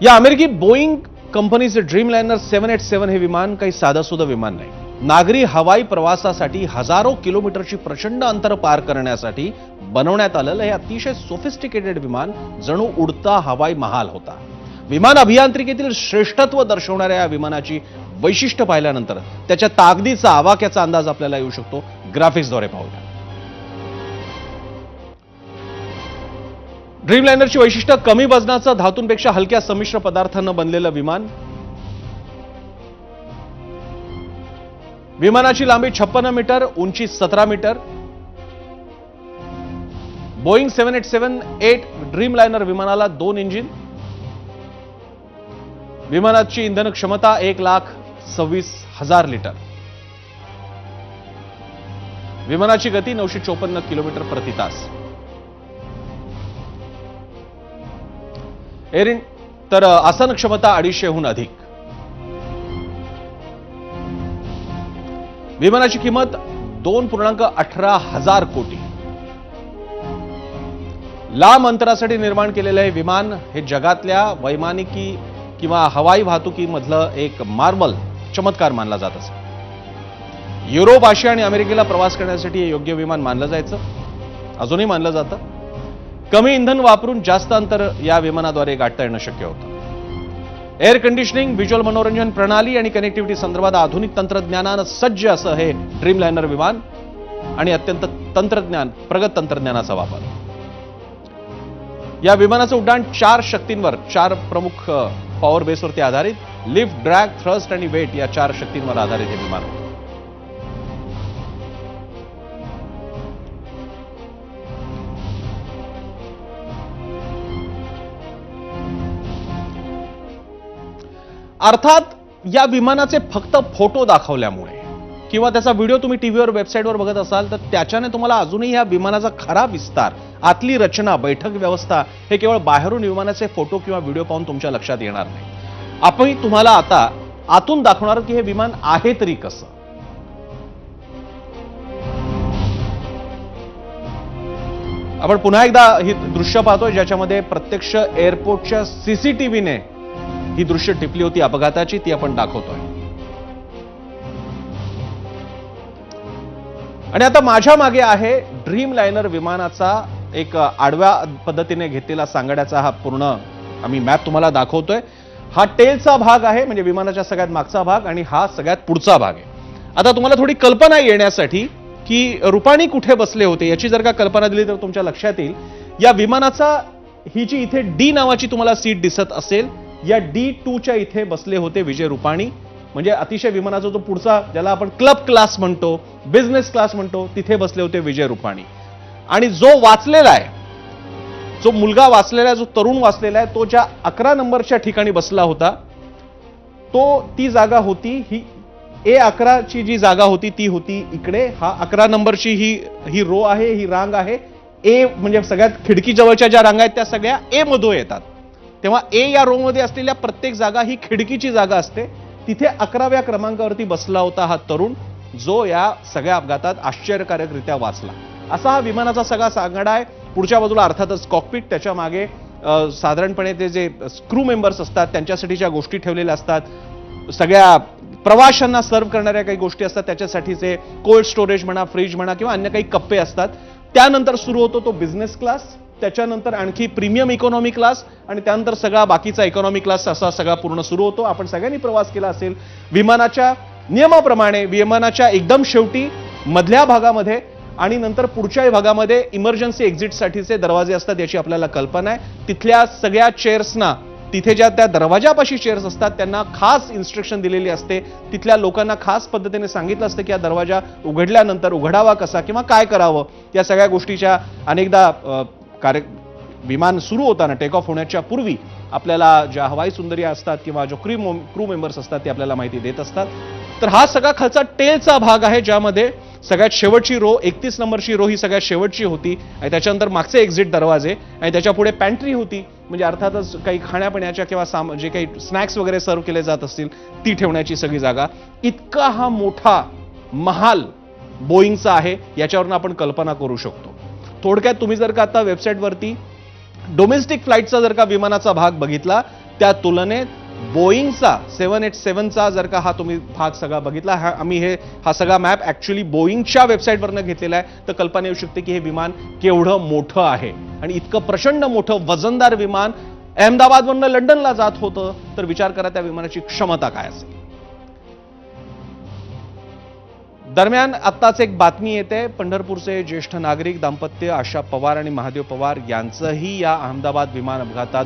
या अमेरिकी बोईंग कंपनीचे ड्रीमलाइनर 787 हे विमान काही साधंसुधं विमान नाही. नागरी हवाई प्रवासासाठी हजारो किलोमीटरची प्रचंड अंतर पार करण्यासाठी बनवण्यात आलेलं हे अतिशय सोफिस्टिकेटेड विमान जणू उडता हवाई महाल होता. विमान अभियांत्रिकीतील श्रेष्ठत्व दर्शवणाऱ्या या विमानाची वैशिष्ट्य पाहिल्यानंतर त्याच्या ताकदीचा आवाक्याचा अंदाज आपल्याला येऊ शकतो. ग्राफिक्सद्वारे पाहूया. ड्रीमलाइनरची वैशिष्ट्य कमी वजनाचं धातूंपेक्षा हलक्या संमिश्र पदार्थानं बनलेलं विमान. विमानाची लांबी 56 मीटर, उंची 17 मीटर. बोईंग 787-8 ड्रीमलाइनर विमानाला 2 इंजिन. विमानाची इंधन क्षमता 1,26,000 लिटर. विमानाची गती 954 किलोमीटर प्रति तास. तर आसन क्षमता 250हून अधिक. विमानाची किंमत 2.18 कोटी. लांब अंतरासाठी निर्माण केलेलं हे विमान हे जगातल्या वैमानिकी किंवा हवाई वाहतुकीमधलं एक मार्बल चमत्कार मानला जात असे. युरोप, आशिया आणि अमेरिकेला प्रवास करण्यासाठी हे योग्य विमान मानलं जायचं, अजूनही मानलं जातं. कमी इंधन वापरून जास्त अंतर या विमानाद्वारे गाठता येणं शक्य होतं. एअर कंडिशनिंग, व्हिज्युअल मनोरंजन प्रणाली आणि कनेक्टिव्हिटी संदर्भात आधुनिक तंत्रज्ञानानं सज्ज असं हे ड्रीमलाइनर विमान आणि अत्यंत प्रगत तंत्रज्ञानाचा वापर. या विमानाचं उड्डाण 4 शक्तींवर, 4 प्रमुख पॉवर बेसवरती आधारित, लिफ्ट, ड्रॅग, थ्रस्ट आणि वेट या 4 शक्तींवर आधारित हे विमान होतं. अर्थात या विमानाचे फक्त फोटो दाखवल्यामुळे किंवा त्याचा व्हिडिओ तुम्ही टीव्हीवर, वेबसाईटवर बघत असाल तर त्याच्याने तुम्हाला अजूनही या विमानाचा खरा विस्तार, आतली रचना, बैठक व्यवस्था हे केवळ बाहेरून विमानाचे फोटो किंवा व्हिडिओ पाहून तुमच्या लक्षात येणार नाही. आपण तुम्हाला आता आतून दाखवणार की हे विमान आहे तरी कसं. आपण पुन्हा एकदा ही दृश्य पाहतोय ज्याच्यामध्ये प्रत्यक्ष एअरपोर्टच्या सीसीटीव्हीने ही दृश्य टिपली होती अपघाताची, ती आपण दाखवतोय. आणि आता माझ्या मागे आहे ड्रीमलाइनर विमानाचा एक आडव्या पद्धतीने घेतलेला सांगाड्याचा हा पूर्ण आम्ही मॅप तुम्हाला दाखवतोय. हा टेलचा भाग आहे, म्हणजे विमानाच्या सगळ्यात मागचा भाग, आणि हा सगळ्यात पुढचा भाग आहे. आता तुम्हाला थोडी कल्पना येण्यासाठी की रुपाणी कुठे बसले होते याची जर का कल्पना दिली तर तुमच्या लक्षात येईल. या विमानाचा ही जी इथे डी नावाची तुम्हाला सीट दिसत असेल, या D2च्या इथे बसले होते विजय रुपाणी. म्हणजे अतिशय विमानाचा जो पुढचा, ज्याला आपण क्लब क्लास म्हणतो, बिझनेस क्लास म्हणतो, तिथे बसले होते विजय रुपाणी. आणि जो वाचलेला आहे, जो मुलगा वाचलेला आहे, जो तरुण वाचलेला आहे, तो ज्या 11 नंबरच्या ठिकाणी बसला होता, ती जागा होती ही A11 ची जी जागा होती ती होती इकडे. हा 11 नंबरची ही रो आहे, ही रांग आहे. ए म्हणजे सगळ्यात खिडकी जवळच्या ज्या रांगा आहेत त्या सगळ्या ए मध्ये येतात. तेव्हा ए या रो मध्ये असलेल्या प्रत्येक जागा ही खिडकीची जागा असते. तिथे 11व्या क्रमांकावरती बसला होता हा तरुण, जो या सगळ्या अपघातात आश्चर्यकारकरित्या वाचला. असा हा विमानाचा सगळा सांगाडा आहे. पुढच्या बाजूला अर्थातच कॉकपिट, त्याच्या मागे साधारणपणे ते जे क्रू मेंबर्स असतात त्यांच्यासाठीच्या गोष्टी ठेवलेल्या असतात. सगळ्या प्रवाशांना सर्व्ह करणाऱ्या काही गोष्टी असतात, त्याच्यासाठीचे कोल्ड स्टोरेज म्हणा, फ्रीज म्हणा किंवा अन्य काही कप्पे असतात. त्यानंतर सुरू होतो तो बिझनेस क्लास, त्याच्यानंतर आणखी प्रीमियम इकॉनॉमी क्लास, आणि त्यानंतर सगळा बाकीचा इकॉनॉमी क्लास असा सगळा पूर्ण सुरू होतो. आपण सगळ्यांनी प्रवास केला असेल. विमानाच्या नियमाप्रमाणे विमानाच्या एकदम शेवटी मधल्या भागामध्ये आणि नंतर पुढच्या भागामध्ये इमर्जन्सी एक्झिटसाठीचे दरवाजे असतात याची आपल्याला कल्पना आहे. तिथल्या सगळ्या चेअर्सना, तिथे ज्या त्या दरवाजापाशी चेअर्स असतात त्यांना खास इन्स्ट्रक्शन दिलेली असते. तिथल्या लोकांना खास पद्धतीने सांगितलं असतं की हा दरवाजा उघडल्यानंतर उघडावा कसा किंवा काय करावं. या सगळ्या गोष्टीच्या अनेकदा विमान सुरू होताना, टेक ऑफ होण्याच्या पूर्वी आपल्याला ज्या हवाई सुंदरी असतात किंवा जो क्रू मेंबर्स असतात ते आपल्याला माहिती देत असतात. तर हा सगळा खालचा टेलचा भाग आहे ज्यामध्ये सगळ्यात शेवटची रो, 31 नंबरची रो ही सगळ्यात शेवटची होती, आणि त्याच्यानंतर मागचे एक्झिट दरवाजे, आणि त्याच्या पुढे पॅन्ट्री होती, म्हणजे अर्थातच काही खाण्यापिण्याच्या किंवा जे काही स्नॅक्स वगैरे सर्व केले जात असतील ती ठेवण्याची सगळी जागा. इतका हा मोठा महाल बोईंगचा आहे याच्यावरून आपण कल्पना करू शकतो. थोडक्यात तुम्ही जर का आता वेबसाईटवरती डोमेस्टिक फ्लाईटचा जर का विमानाचा भाग बघितला त्या तुलनेत बोईंगचा 787चा जर का हा तुम्ही भाग सगळा बघितला, हा सगळा मॅप ऍक्च्युअली बोईंगच्या वेबसाईटवरनं घेतलेला आहे, तर कल्पना येऊ शकते की हे विमान केवढं मोठं आहे. आणि इतकं प्रचंड मोठं वजनदार विमान अहमदाबादवरनं लंडनला जात होतं, तर विचार करा त्या विमानाची क्षमता काय असेल. दरम्यान आत्ताच एक बातमी येते, पंढरपूरचे ज्येष्ठ नागरिक दाम्पत्य आशा पवार आणि महादेव पवार यांचंही या अहमदाबाद विमान अपघातात